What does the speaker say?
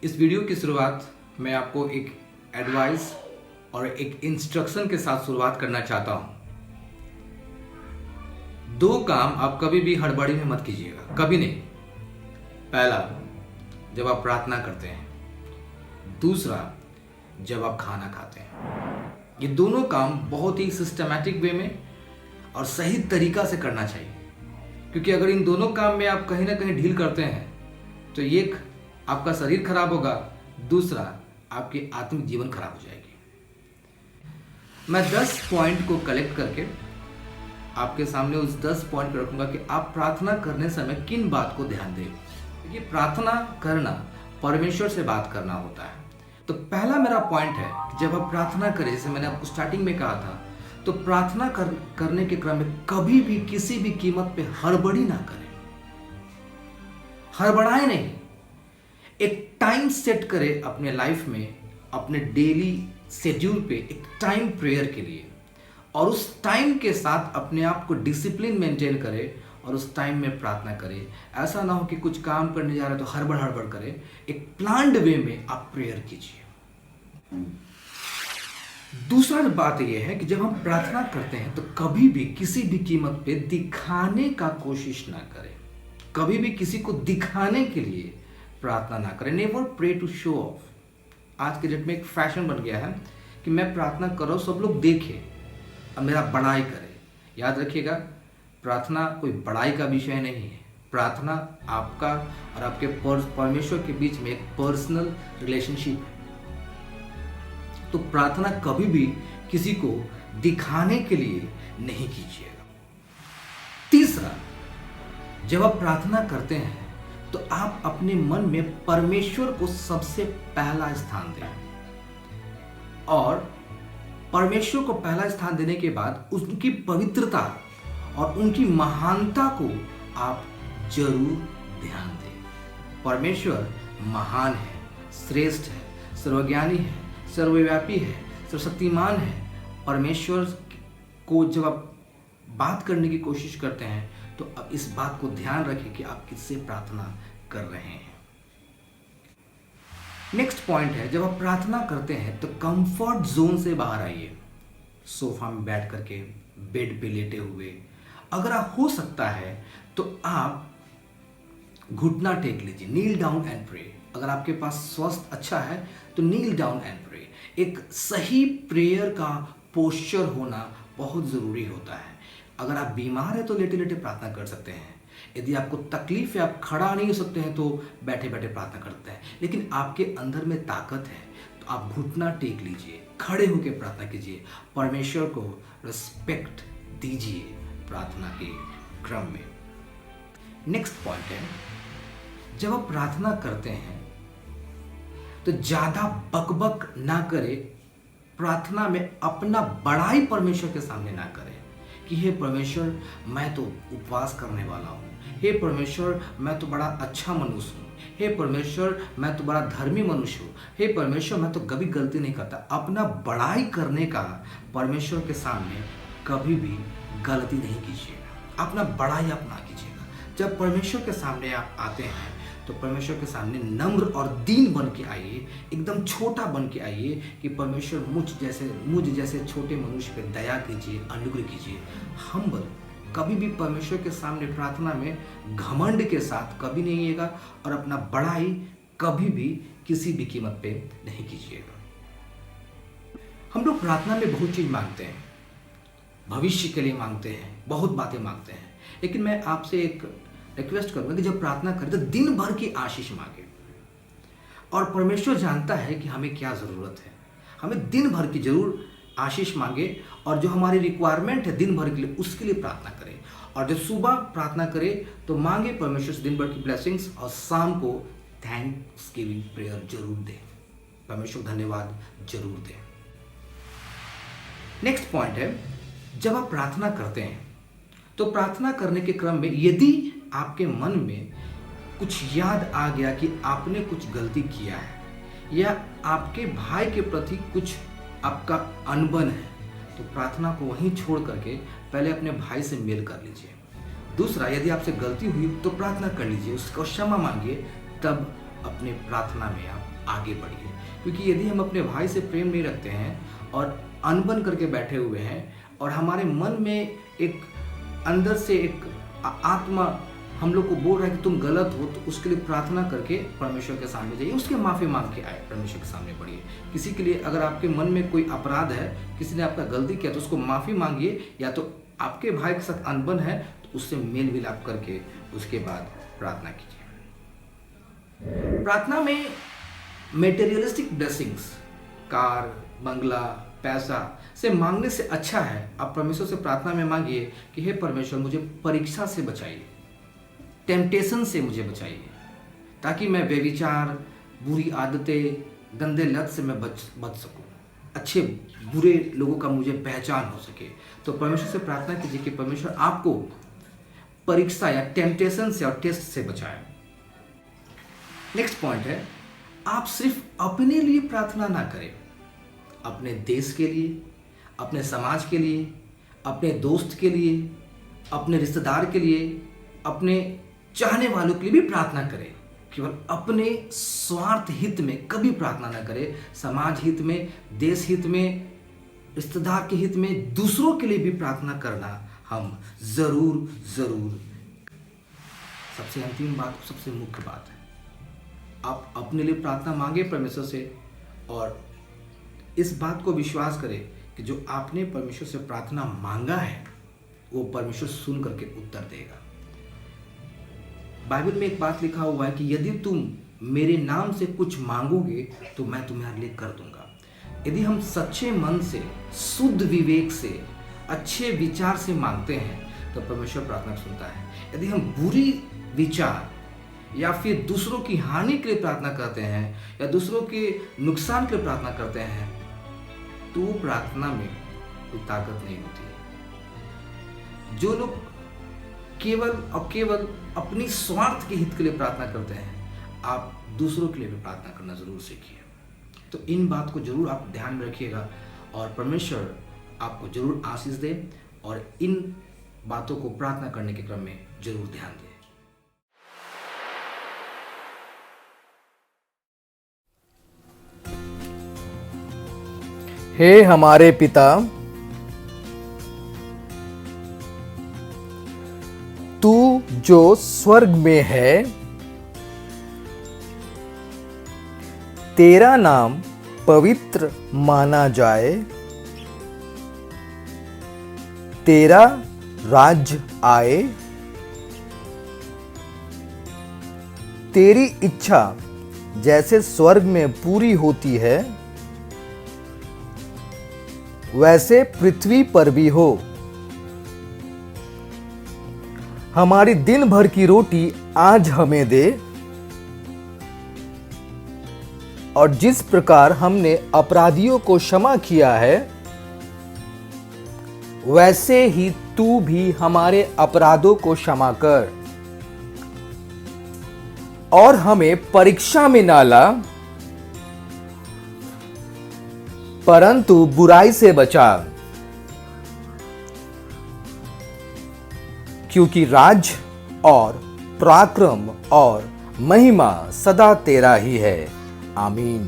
इस वीडियो की शुरुआत मैं आपको एक एडवाइस और एक इंस्ट्रक्शन के साथ शुरुआत करना चाहता हूं। दो काम आप कभी भी हड़बड़ी में मत कीजिएगा, कभी नहीं। पहला, जब आप प्रार्थना करते हैं। दूसरा, जब आप खाना खाते हैं। ये दोनों काम बहुत ही सिस्टमैटिक वे में और सही तरीका से करना चाहिए, क्योंकि अगर इन दोनों काम में आप कहीं ना कहीं ढील करते हैं तो एक आपका शरीर खराब होगा, दूसरा आपकी आत्मिक जीवन खराब हो जाएगी। मैं 10 पॉइंट को कलेक्ट करके आपके सामने उस 10 पॉइंट को रखूंगा कि आप प्रार्थना करने समय किन बात को ध्यान दें, क्योंकि प्रार्थना करना परमेश्वर से बात करना होता है। तो पहला मेरा पॉइंट है कि जब आप प्रार्थना करें, जैसे मैंने आपको स्टार्टिंग में कहा था, तो प्रार्थना करने के क्रम में कभी भी किसी भी कीमत पे हड़बड़ी ना करें, हड़बड़ाएं नहीं। एक टाइम सेट करें अपने लाइफ में, अपने डेली शेड्यूल पे एक टाइम प्रेयर के लिए, और उस टाइम के साथ अपने आप को डिसिप्लिन मेंटेन करें और उस टाइम में प्रार्थना करें। ऐसा ना हो कि कुछ काम करने जा रहे तो हड़बड़ हड़बड़ करें। एक प्लान्ड वे में आप प्रेयर कीजिए। दूसरा बात यह है कि जब हम प्रार्थना करते हैं तो कभी भी किसी भी कीमत पे दिखाने का कोशिश ना करें। कभी भी किसी को दिखाने के लिए प्रार्थना ना करें। Never pray to show off. आज के डेट में एक फैशन बन गया है कि मैं प्रार्थना कर रहा हूं, सब लोग देखें और मेरा बड़ाई करें। याद रखिएगा, प्रार्थना कोई बड़ाई का विषय नहीं है। प्रार्थना आपका और आपके परमेश्वर के बीच में एक पर्सनल रिलेशनशिप है। तो प्रार्थना कभी भी किसी को दिखाने के लिए नहीं कीजिएगा। तीसरा, जब आप प्रार्थना करते हैं तो आप अपने मन में परमेश्वर को सबसे पहला स्थान दें, और परमेश्वर को पहला स्थान देने के बाद उनकी पवित्रता और उनकी महानता को आप जरूर ध्यान दें। परमेश्वर महान है, श्रेष्ठ है, सर्वज्ञानी है, सर्वव्यापी है, सर्वशक्तिमान है। परमेश्वर को जब आप बात करने की कोशिश करते हैं तो अब इस बात को ध्यान रखें कि आप किससे प्रार्थना कर रहे हैं। नेक्स्ट पॉइंट है, जब आप प्रार्थना करते हैं तो कंफर्ट जोन से बाहर आइए। सोफा में बैठ करके, बेड पे लेटे हुए, अगर आप हो सकता है तो आप घुटना टेक लीजिए, नील डाउन एंड प्रे। अगर आपके पास स्वास्थ्य अच्छा है तो नील डाउन एंड प्रे। एक सही प्रेयर का पोस्चर होना बहुत ज़रूरी होता है। अगर आप बीमार हैं तो लेटे लेटे प्रार्थना कर सकते हैं। यदि आपको तकलीफ है, आप खड़ा नहीं हो सकते हैं, तो बैठे बैठे प्रार्थना करते हैं। लेकिन आपके अंदर में ताकत है तो आप घुटना टेक लीजिए, खड़े होकर प्रार्थना कीजिए। परमेश्वर को रिस्पेक्ट दीजिए प्रार्थना के क्रम में। नेक्स्ट पॉइंट है, जब आप प्रार्थना करते हैं तो ज़्यादा बकबक ना करें। प्रार्थना में अपना बड़ाई परमेश्वर के सामने ना करें कि हे परमेश्वर, मैं तो उपवास करने वाला हूँ। हे परमेश्वर, मैं तो बड़ा अच्छा मनुष्य हूँ। हे परमेश्वर, मैं तो बड़ा धर्मी मनुष्य हूँ। हे परमेश्वर, मैं तो कभी गलती नहीं करता। अपना बड़ाई करने का परमेश्वर के सामने कभी भी गलती नहीं कीजिएगा। अपना बड़ाई आप ना कीजिएगा। जब परमेश्वर के सामने आप आते हैं तो परमेश्वर के सामने नम्र और दीन बन के आइए, एकदम छोटा बन के आइए कि परमेश्वर मुझ जैसे छोटे मनुष्य पे दया कीजिए, अनुग्रह कीजिए। हम्बल। कभी भी परमेश्वर के सामने प्रार्थना में घमंड के साथ कभी नहीं आइएगा, और अपना बड़ाई कभी भी किसी भी कीमत पे नहीं कीजिएगा। हम लोग प्रार्थना में बहुत चीज़ मांगते हैं, भविष्य के लिए मांगते हैं, बहुत बातें मांगते हैं। लेकिन मैं आपसे एक रिक्वेस्ट करूंगा कि जब प्रार्थना करें तो दिन भर की आशीष मांगे। और परमेश्वर जानता है कि हमें क्या ज़रूरत है। हमें दिन भर की जरूर आशीष मांगे, और जो हमारी रिक्वायरमेंट है दिन भर के लिए, उसके लिए प्रार्थना करें। और जब सुबह प्रार्थना करें तो मांगे परमेश्वर से दिन भर की ब्लेसिंग्स, और शाम को थैंक्स गिविंग प्रेयर जरूर दें, परमेश्वर धन्यवाद जरूर दें। नेक्स्ट पॉइंट है, जब आप प्रार्थना करते हैं तो प्रार्थना करने के क्रम में यदि आपके मन में कुछ याद आ गया कि आपने कुछ गलती किया है, या आपके भाई के प्रति कुछ आपका अनबन है, तो प्रार्थना को वहीं छोड़ करके पहले अपने भाई से मेल कर लीजिए। दूसरा, यदि आपसे गलती हुई तो प्रार्थना कर लीजिए, उसको क्षमा मांगिए, तब अपने प्रार्थना में आप आगे बढ़िए। क्योंकि यदि हम अपने भाई से प्रेम नहीं रखते हैं और अनबन करके बैठे हुए हैं और हमारे मन में एक अंदर से एक आत्मा हम लोग को बोल रहा है कि तुम गलत हो, तो उसके लिए प्रार्थना करके परमेश्वर के सामने जाइए, उसके माफ़ी मांग के आए, परमेश्वर के सामने बढ़िए। किसी के लिए अगर आपके मन में कोई अपराध है, किसी ने आपका गलती किया तो उसको माफ़ी मांगिए, या तो आपके भाई के साथ अनबन है तो उससे मेल मिलाप करके उसके बाद प्रार्थना कीजिए। प्रार्थना में मेटेरियलिस्टिक ब्लेसिंग्स, कार, बंगला, पैसा से मांगने से अच्छा है आप परमेश्वर से प्रार्थना में मांगिए कि हे परमेश्वर मुझे परीक्षा से बचाइए, टेम्पटेशन से मुझे बचाइए, ताकि मैं व्यभिचार, बुरी आदतें, गंदे लत से मैं बच सकूं, अच्छे बुरे लोगों का मुझे पहचान हो सके। तो परमेश्वर से प्रार्थना कीजिए कि परमेश्वर आपको परीक्षा या टेम्पटेशन से और टेस्ट से बचाए। नेक्स्ट पॉइंट है, आप सिर्फ अपने लिए प्रार्थना ना करें, अपने देश के लिए, अपने समाज के लिए, अपने दोस्त के लिए, अपने रिश्तेदार के लिए, अपने चाहने वालों के लिए भी प्रार्थना करें। केवल अपने स्वार्थ हित में कभी प्रार्थना ना करें। समाज हित में, देश हित में, रिश्तेदार के हित में, दूसरों के लिए भी प्रार्थना करना हम जरूर सबसे अंतिम बात, सबसे मुख्य बात है, आप अपने लिए प्रार्थना मांगे परमेश्वर से, और इस बात को विश्वास करें कि जो आपने परमेश्वर से प्रार्थना मांगा है वो परमेश्वर सुन करके उत्तर देगा। बाइबल में एक बात लिखा हुआ है कि यदि तुम मेरे नाम से कुछ मांगोगे तो मैं तुम्हारे लिए कर दूंगा। यदि हम सच्चे मन से, शुद्ध विवेक से, अच्छे विचार से मांगते हैं तो परमेश्वर प्रार्थना सुनता है। यदि हम बुरी विचार या फिर दूसरों की हानि के लिए प्रार्थना करते हैं या दूसरों के नुकसान के लिए प्रार्थना करते हैं तो वो प्रार्थना में कोई ताकत नहीं होती है। जो लोग केवल और केवल अपनी स्वार्थ के हित के लिए प्रार्थना करते हैं, आप दूसरों के लिए भी प्रार्थना करना जरूर सीखिए। तो इन बात को जरूर आप ध्यान में रखिएगा और परमेश्वर आपको जरूर आशीष दे, और इन बातों को प्रार्थना करने के क्रम में जरूर ध्यान दें। हे हमारे पिता, तू जो स्वर्ग में है, तेरा नाम पवित्र माना जाए, तेरा राज्य आए, तेरी इच्छा जैसे स्वर्ग में पूरी होती है वैसे पृथ्वी पर भी हो। हमारी दिन भर की रोटी आज हमें दे, और जिस प्रकार हमने अपराधियों को क्षमा किया है वैसे ही तू भी हमारे अपराधों को क्षमा कर, और हमें परीक्षा में ना ला परंतु बुराई से बचा, क्योंकि राज्य और पराक्रम और महिमा सदा तेरा ही है। आमीन।